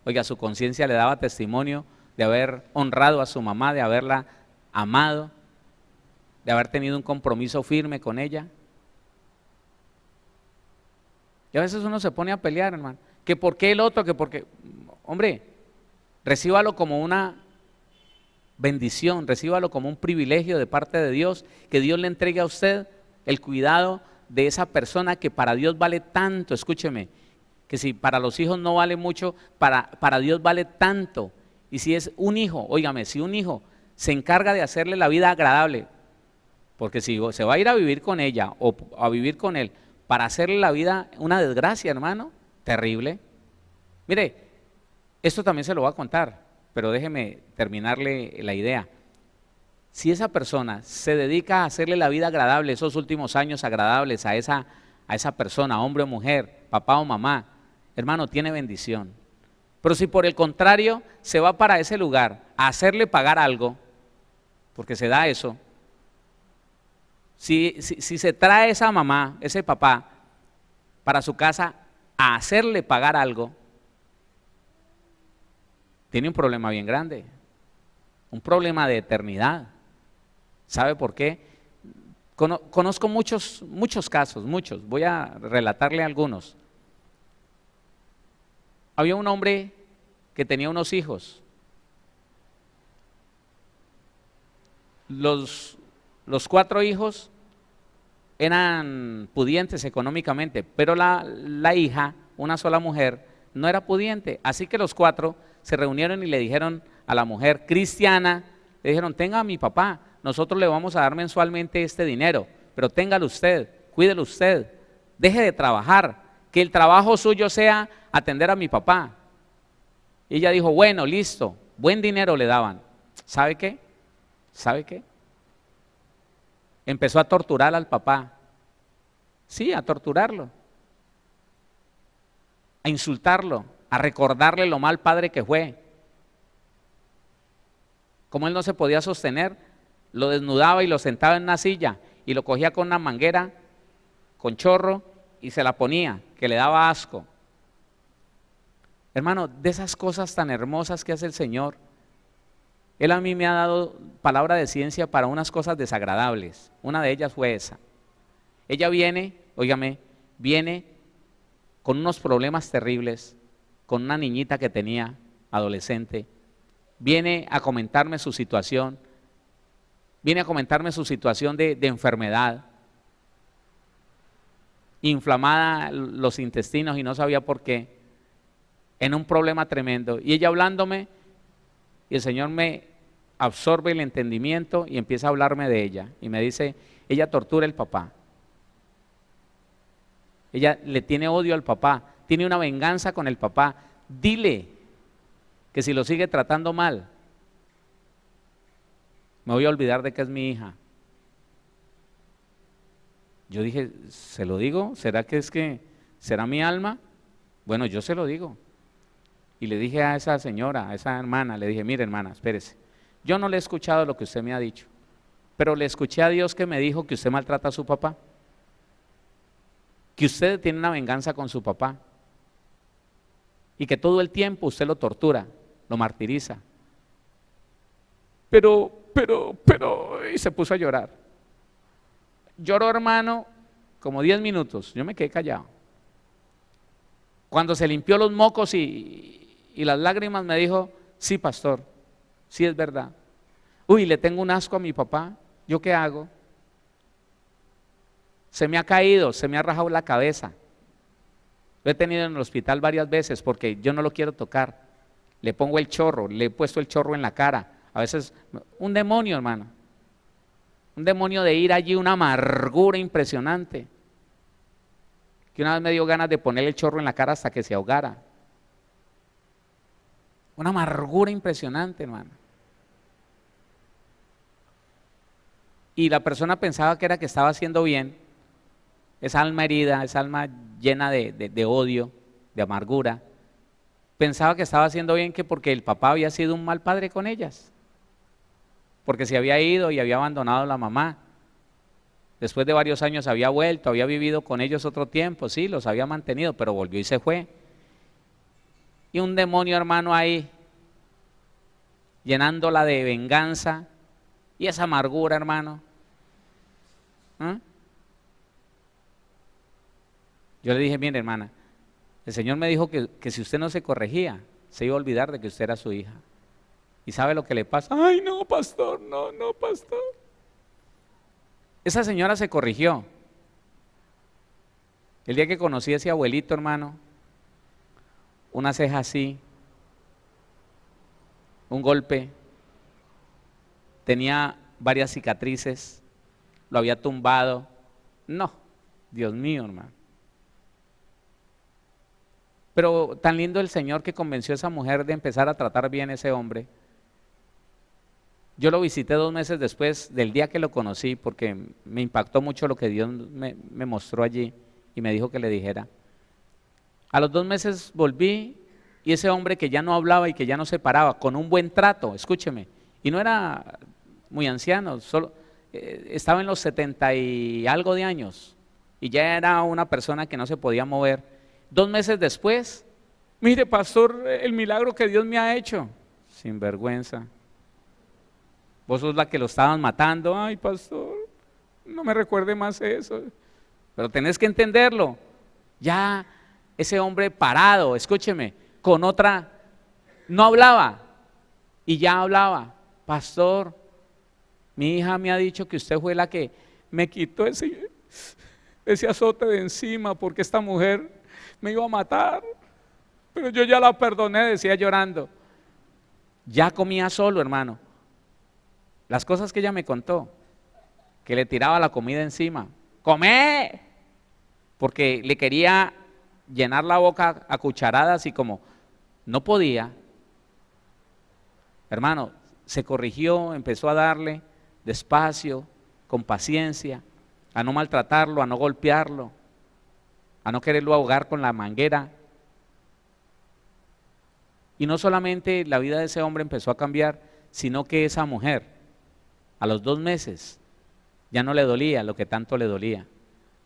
Oiga, su conciencia le daba testimonio de haber honrado a su mamá, de haberla amado, de haber tenido un compromiso firme con ella. Y a veces uno se pone a pelear, hermano, que por qué el otro, que porque, hombre, recíbalo como una bendición, recíbalo como un privilegio de parte de Dios, que Dios le entregue a usted el cuidado de esa persona que para Dios vale tanto. Escúcheme, que si para los hijos no vale mucho, para Dios vale tanto, Y si es un hijo, óigame, si un hijo se encarga de hacerle la vida agradable, porque si se va a ir a vivir con ella o a vivir con él para hacerle la vida una desgracia, hermano, terrible. Mire, esto también se lo voy a contar, pero déjeme terminarle la idea. Si esa persona se dedica a hacerle la vida agradable, esos últimos años agradables a esa persona, hombre o mujer, papá o mamá, hermano, tiene bendición. Pero si por el contrario se va para ese lugar a hacerle pagar algo, porque se da eso, si se trae esa mamá, ese papá, para su casa a hacerle pagar algo, tiene un problema bien grande, un problema de eternidad. ¿Sabe por qué? Conozco muchos casos, muchos, voy a relatarle algunos. Había un hombre que tenía unos hijos. Los 4 hijos eran pudientes económicamente, pero la hija, una sola mujer, no era pudiente. Así que los 4 se reunieron y le dijeron a la mujer cristiana, le dijeron, tenga a mi papá, nosotros le vamos a dar mensualmente este dinero, pero téngalo usted, cuídelo usted, deje de trabajar, que el trabajo suyo sea atender a mi papá. Y ella dijo, bueno, listo, buen dinero le daban. ¿Sabe qué? ¿Sabe qué? Empezó a torturar al papá. Sí, a torturarlo, a insultarlo, a recordarle lo mal padre que fue. Como él no se podía sostener, lo desnudaba y lo sentaba en una silla y lo cogía con una manguera, con chorro, y se la ponía, que le daba asco. Hermano, de esas cosas tan hermosas que hace el Señor, Él a mí me ha dado palabra de ciencia para unas cosas desagradables. Una de ellas fue esa. Ella viene, óigame, viene con unos problemas terribles, con una niñita que tenía, adolescente, viene a comentarme su situación, de enfermedad, inflamada los intestinos y no sabía por qué, en un problema tremendo. Y ella hablándome, y el Señor me absorbe el entendimiento y empieza a hablarme de ella. Y me dice, ella tortura al papá. Ella le tiene odio al papá, tiene una venganza con el papá. Dile que si lo sigue tratando mal, me voy a olvidar de que es mi hija. Yo dije, ¿se lo digo? ¿Será que será mi alma? Bueno, yo se lo digo. Y le dije a esa señora, a esa hermana, le dije, mire hermana, espérese, yo no le he escuchado lo que usted me ha dicho, pero le escuché a Dios que me dijo que usted maltrata a su papá, que usted tiene una venganza con su papá y que todo el tiempo usted lo tortura, lo martiriza. Pero, y se puso a llorar. Lloró, hermano, como 10 minutos, yo me quedé callado. Cuando se limpió los mocos y las lágrimas me dijo, sí pastor, sí es verdad. Uy, le tengo un asco a mi papá, ¿yo qué hago? Se me ha caído, se me ha rajado la cabeza. Lo he tenido en el hospital varias veces porque yo no lo quiero tocar. Le pongo el chorro, le he puesto el chorro en la cara. A veces, un demonio, hermano. Un demonio de ir allí, una amargura impresionante. Que una vez me dio ganas de ponerle el chorro en la cara hasta que se ahogara. Una amargura impresionante, hermano. Y la persona pensaba que era que estaba haciendo bien. Esa alma herida, esa alma llena de odio, de amargura. Pensaba que estaba haciendo bien que porque el papá había sido un mal padre con ellas. Porque se había ido y había abandonado a la mamá. Después de varios años había vuelto, había vivido con ellos otro tiempo, sí, los había mantenido, pero volvió y se fue. Y un demonio, hermano, ahí, llenándola de venganza y esa amargura, hermano. Yo le dije, mire, hermana, el Señor me dijo que si usted no se corregía, se iba a olvidar de que usted era su hija. ¿Y sabe lo que le pasa? Ay, no, pastor, no, pastor. Esa señora se corrigió. El día que conocí a ese abuelito, hermano, una ceja así, un golpe, tenía varias cicatrices, lo había tumbado. No, Dios mío, hermano. Pero tan lindo el Señor que convenció a esa mujer de empezar a tratar bien a ese hombre. Yo lo visité 2 meses después del día que lo conocí, porque me impactó mucho lo que Dios me mostró allí y me dijo que le dijera. A los 2 meses volví y ese hombre que ya no hablaba y que ya no se paraba, con un buen trato, escúcheme, y no era muy anciano, solo estaba en los 70 y algo de años y ya era una persona que no se podía mover. 2 meses después, mire pastor, el milagro que Dios me ha hecho. Sin vergüenza. Vos sos la que lo estaban matando. Ay pastor, no me recuerde más eso. Pero tenés que entenderlo. Ya ese hombre parado, escúcheme, con otra, no hablaba y ya hablaba. Pastor, mi hija me ha dicho que usted fue la que me quitó ese azote de encima porque esta mujer me iba a matar, pero yo ya la perdoné, decía llorando. Ya comía solo, hermano. Las cosas que ella me contó, que le tiraba la comida encima. ¡Comé! Porque le quería llenar la boca a cucharadas y como no podía, hermano, se corrigió, empezó a darle despacio, con paciencia, a no maltratarlo, a no golpearlo, a no quererlo ahogar con la manguera. Y no solamente la vida de ese hombre empezó a cambiar, sino que esa mujer, a los 2 meses, ya no le dolía lo que tanto le dolía.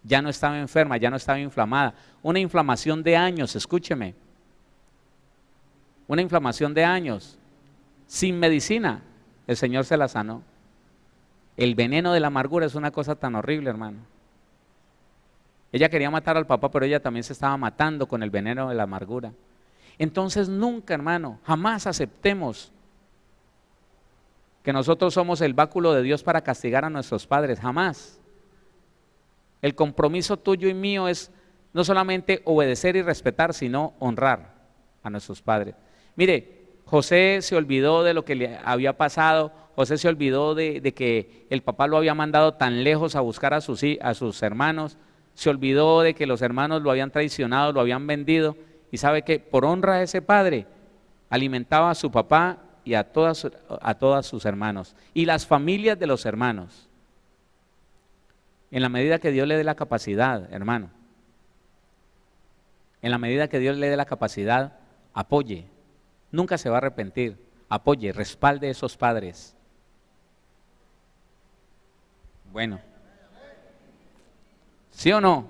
Ya no estaba enferma, ya no estaba inflamada. Una inflamación de años, escúcheme. Una inflamación de años, sin medicina, el Señor se la sanó. El veneno de la amargura es una cosa tan horrible, hermano. Ella quería matar al papá, pero ella también se estaba matando con el veneno de la amargura. Entonces nunca, hermano, jamás aceptemos que nosotros somos el báculo de Dios para castigar a nuestros padres, jamás. El compromiso tuyo y mío es no solamente obedecer y respetar, sino honrar a nuestros padres. Mire, José se olvidó de lo que le había pasado, José se olvidó de que el papá lo había mandado tan lejos a buscar a sus hermanos, se olvidó de que los hermanos lo habían traicionado, lo habían vendido, y sabe que por honra a ese padre alimentaba a su papá y a todos sus hermanos y las familias de los hermanos. En la medida que Dios le dé la capacidad, hermano, en la medida que Dios le dé la capacidad, apoye, nunca se va a arrepentir, apoye, respalde a esos padres. Bueno, ¿sí o no?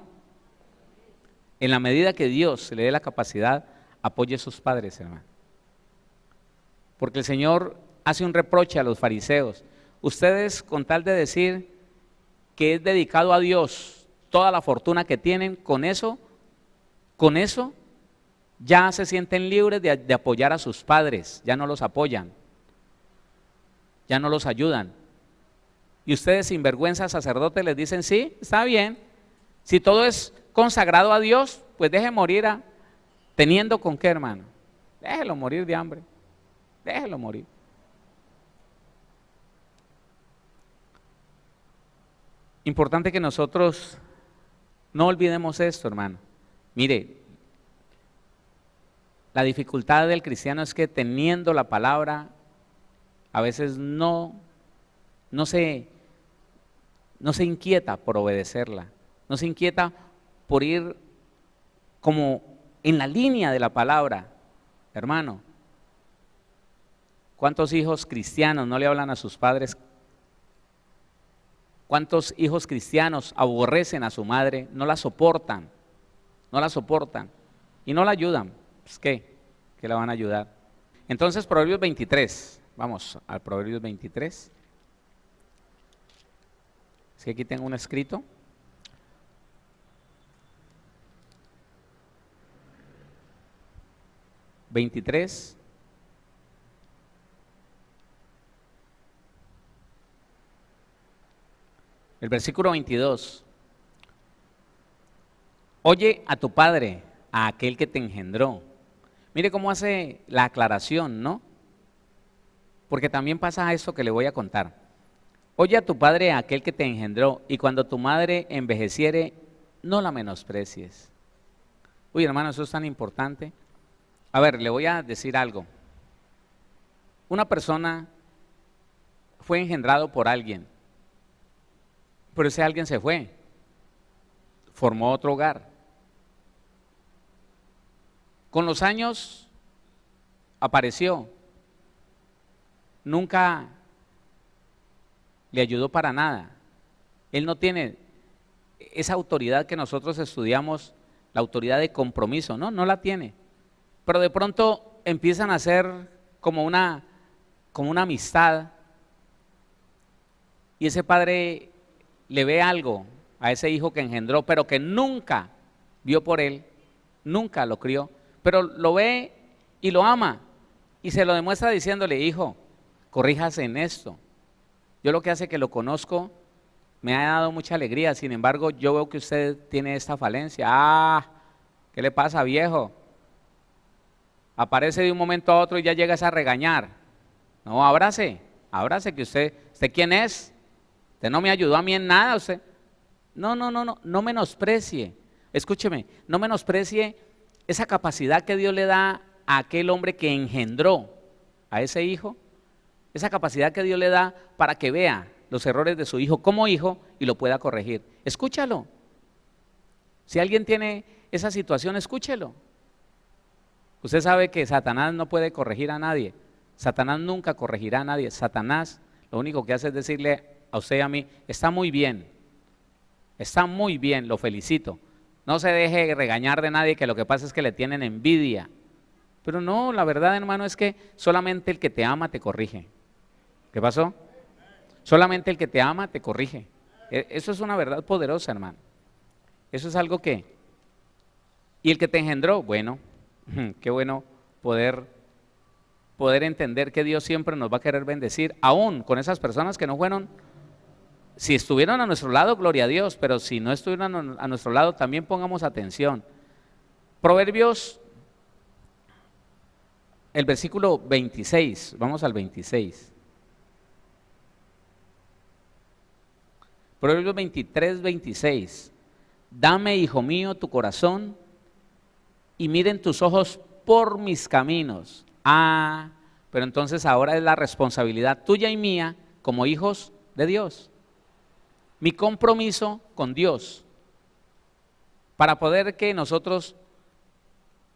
En la medida que Dios le dé la capacidad, apoye a sus padres, hermano. Porque el Señor hace un reproche a los fariseos. Ustedes, con tal de decir que es dedicado a Dios toda la fortuna que tienen, con eso ya se sienten libres de apoyar a sus padres, ya no los apoyan, ya no los ayudan. Y ustedes, sinvergüenza sacerdotes, les dicen, sí, está bien, si todo es consagrado a Dios, pues deje morir teniendo con qué, hermano. Déjelo morir de hambre, déjelo morir. Importante que nosotros no olvidemos esto, hermano. Mire, la dificultad del cristiano es que teniendo la palabra, a veces no se inquieta por obedecerla, no se inquieta por ir como en la línea de la palabra. Hermano, ¿cuántos hijos cristianos no le hablan a sus padres? ¿Cuántos hijos cristianos aborrecen a su madre, no la soportan y no la ayudan? Pues ¿qué la van a ayudar? Entonces Proverbios 23, vamos al Proverbios 23. Es que aquí tengo un escrito. ¿23? El versículo 22. Oye a tu padre, a aquel que te engendró. Mire cómo hace la aclaración, ¿no? porque también pasa esto que le voy a contar. Oye a tu padre, aquel que te engendró, y cuando tu madre envejeciere, no la menosprecies. Uy, hermano, eso es tan importante. A ver, le voy a decir algo. Una persona fue engendrado por alguien, pero ese alguien se fue, formó otro hogar. Con los años apareció, nunca le ayudó para nada. Él no tiene esa autoridad que nosotros estudiamos, la autoridad de compromiso, no la tiene. Pero de pronto empiezan a ser como una amistad, y ese padre le ve algo a ese hijo que engendró, pero que nunca vio por él, nunca lo crió, pero lo ve y lo ama, y se lo demuestra diciéndole: hijo, corríjase en esto. Yo lo que hace que lo conozco me ha dado mucha alegría, sin embargo yo veo que usted tiene esta falencia. ¿Qué le pasa, viejo? Aparece de un momento a otro y ya llegas a regañar. No, abrace que usted ¿quién es? Usted no me ayudó a mí en nada, usted. No menosprecie. Escúcheme, no menosprecie esa capacidad que Dios le da a aquel hombre que engendró a ese hijo, esa capacidad que Dios le da para que vea los errores de su hijo como hijo y lo pueda corregir. Escúchalo. Si alguien tiene esa situación, escúchelo. Usted sabe que Satanás no puede corregir a nadie. Satanás nunca corregirá a nadie. Satanás lo único que hace es decirle a usted y a mí: está muy bien, lo felicito. No se deje regañar de nadie, que lo que pasa es que le tienen envidia. Pero no, la verdad, hermano, es que solamente el que te ama te corrige. ¿Qué pasó? Solamente el que te ama te corrige. Eso es una verdad poderosa, hermano. Eso es algo que... Y el que te engendró, bueno, qué bueno poder entender que Dios siempre nos va a querer bendecir, aún con esas personas que no fueron. Si estuvieron a nuestro lado, gloria a Dios, pero si no estuvieron a nuestro lado, también pongamos atención. Proverbios, el versículo 26, vamos al 26. Proverbios 23, 26. Dame, hijo mío, tu corazón, y miren tus ojos por mis caminos. Pero entonces ahora es la responsabilidad tuya y mía como hijos de Dios. Mi compromiso con Dios, para poder que nosotros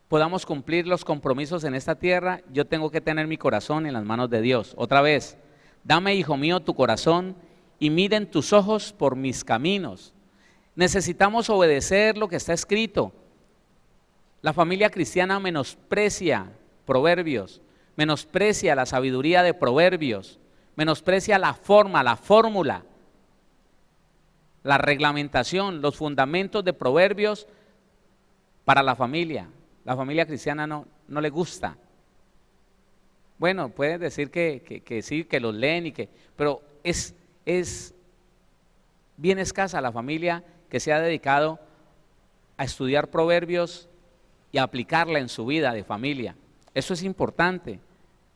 podamos cumplir los compromisos en esta tierra, yo tengo que tener mi corazón en las manos de Dios. Otra vez, dame, hijo mío, tu corazón, y miren tus ojos por mis caminos. Necesitamos obedecer lo que está escrito. La familia cristiana menosprecia Proverbios, menosprecia la sabiduría de Proverbios, menosprecia la forma, la fórmula, la reglamentación, los fundamentos de Proverbios para la familia. La familia cristiana no le gusta. Bueno, puede decir que sí, que los leen, pero es bien escasa la familia que se ha dedicado a estudiar Proverbios y a aplicarla en su vida de familia. Eso es importante.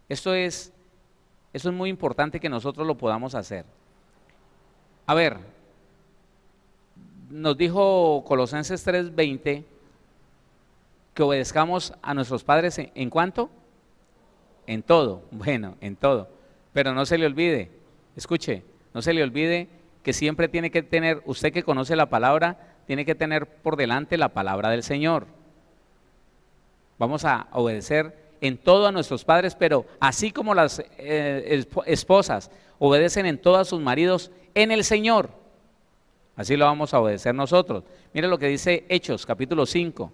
Eso es muy importante que nosotros lo podamos hacer. A ver, nos dijo Colosenses 3:20 que obedezcamos a nuestros padres ¿en cuánto? En todo. Bueno, en todo. Pero no se le olvide, escuche, no se le olvide que siempre tiene que tener, usted que conoce la palabra, tiene que tener por delante la palabra del Señor. Vamos a obedecer en todo a nuestros padres, pero así como las esposas obedecen en todo a sus maridos en el Señor, así lo vamos a obedecer nosotros. Mire lo que dice Hechos, capítulo 5.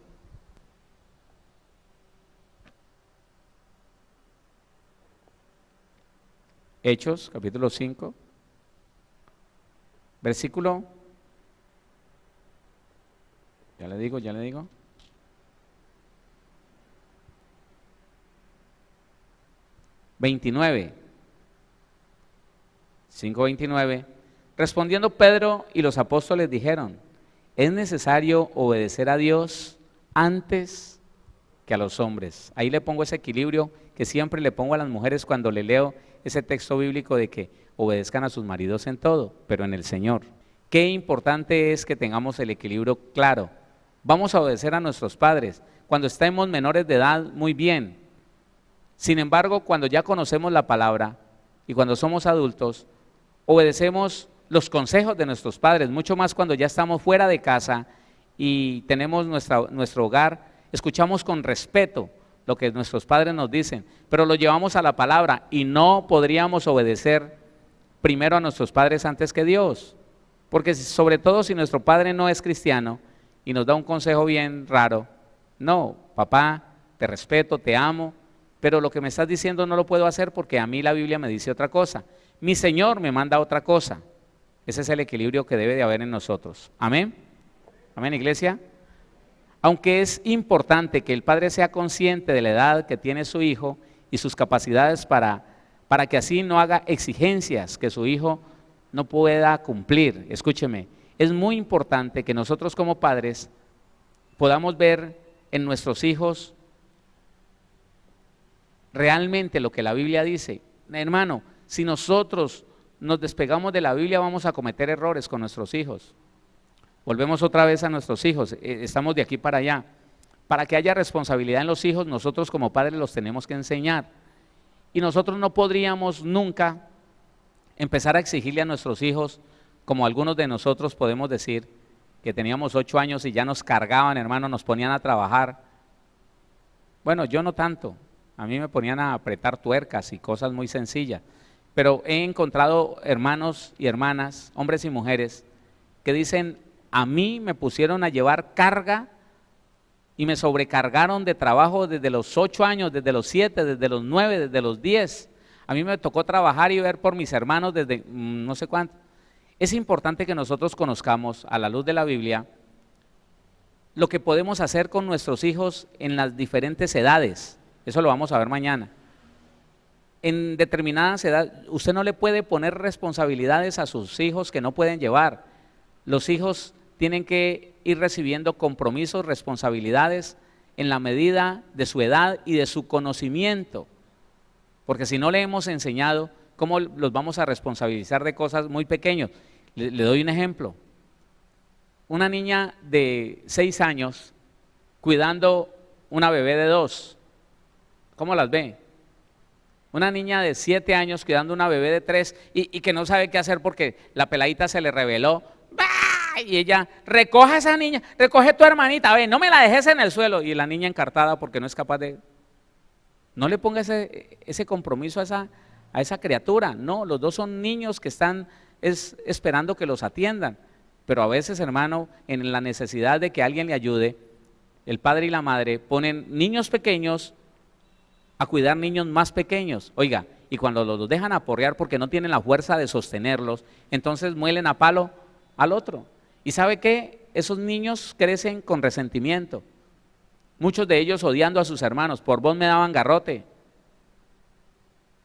Hechos, capítulo 5, versículo, ya le digo, 29, 5:29. Respondiendo Pedro y los apóstoles dijeron: es necesario obedecer a Dios antes que a los hombres. Ahí le pongo ese equilibrio que siempre le pongo a las mujeres cuando le leo ese texto bíblico de que obedezcan a sus maridos en todo, pero en el Señor. Qué importante es que tengamos el equilibrio claro. Vamos a obedecer a nuestros padres. Cuando estemos menores de edad, muy bien. Sin embargo, cuando ya conocemos la palabra y cuando somos adultos, obedecemos los consejos de nuestros padres, mucho más cuando ya estamos fuera de casa y tenemos nuestro hogar, escuchamos con respeto lo que nuestros padres nos dicen, pero lo llevamos a la palabra y no podríamos obedecer primero a nuestros padres antes que Dios, porque sobre todo si nuestro padre no es cristiano y nos da un consejo bien raro, no, papá, te respeto, te amo, pero lo que me estás diciendo no lo puedo hacer porque a mí la Biblia me dice otra cosa, mi Señor me manda otra cosa. Ese es el equilibrio que debe de haber en nosotros. Amén. Amén, iglesia. Aunque es importante que el padre sea consciente de la edad que tiene su hijo y sus capacidades para que así no haga exigencias que su hijo no pueda cumplir. Escúcheme, es muy importante que nosotros como padres podamos ver en nuestros hijos realmente lo que la Biblia dice. Hermano, si nosotros nos despegamos de la Biblia vamos a cometer errores con nuestros hijos. Volvemos otra vez a nuestros hijos, estamos de aquí para allá. Para que haya responsabilidad en los hijos, nosotros como padres los tenemos que enseñar. Y nosotros no podríamos nunca empezar a exigirle a nuestros hijos, como algunos de nosotros podemos decir, que teníamos 8 años y ya nos cargaban, hermano, nos ponían a trabajar. Bueno, yo no tanto, a mí me ponían a apretar tuercas y cosas muy sencillas. Pero he encontrado hermanos y hermanas, hombres y mujeres, que dicen, a mí me pusieron a llevar carga y me sobrecargaron de trabajo desde los 8 años, desde los 7, desde los 9, desde los 10. A mí me tocó trabajar y ver por mis hermanos desde no sé cuánto. Es importante que nosotros conozcamos, a la luz de la Biblia, lo que podemos hacer con nuestros hijos en las diferentes edades. Eso lo vamos a ver mañana. En determinadas edades, usted no le puede poner responsabilidades a sus hijos que no pueden llevar. Los hijos tienen que ir recibiendo compromisos, responsabilidades en la medida de su edad y de su conocimiento. Porque si no le hemos enseñado, ¿cómo los vamos a responsabilizar de cosas muy pequeñas? Le doy un ejemplo. Una niña de 6 años cuidando una bebé de 2. ¿Cómo las ve? Una niña de 7 años cuidando una bebé de 3 y que no sabe qué hacer porque la peladita se le rebeló. ¡Bah! Y ella, recoge a esa niña, recoge a tu hermanita, ve, no me la dejes en el suelo. Y la niña encartada porque no es capaz de... No le ponga ese compromiso a esa criatura. No, los dos son niños que están esperando que los atiendan. Pero a veces, hermano, en la necesidad de que alguien le ayude, el padre y la madre ponen niños pequeños a cuidar niños más pequeños. Oiga, y cuando los dejan aporrear porque no tienen la fuerza de sostenerlos, entonces muelen a palo al otro. ¿Y sabe qué? Esos niños crecen con resentimiento. Muchos de ellos odiando a sus hermanos. Por vos me daban garrote,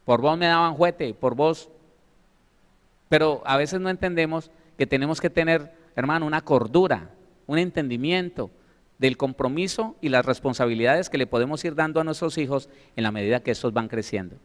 por vos me daban juguete, por vos. Pero a veces no entendemos que tenemos que tener, hermano, una cordura, un entendimiento del compromiso y las responsabilidades que le podemos ir dando a nuestros hijos en la medida que estos van creciendo.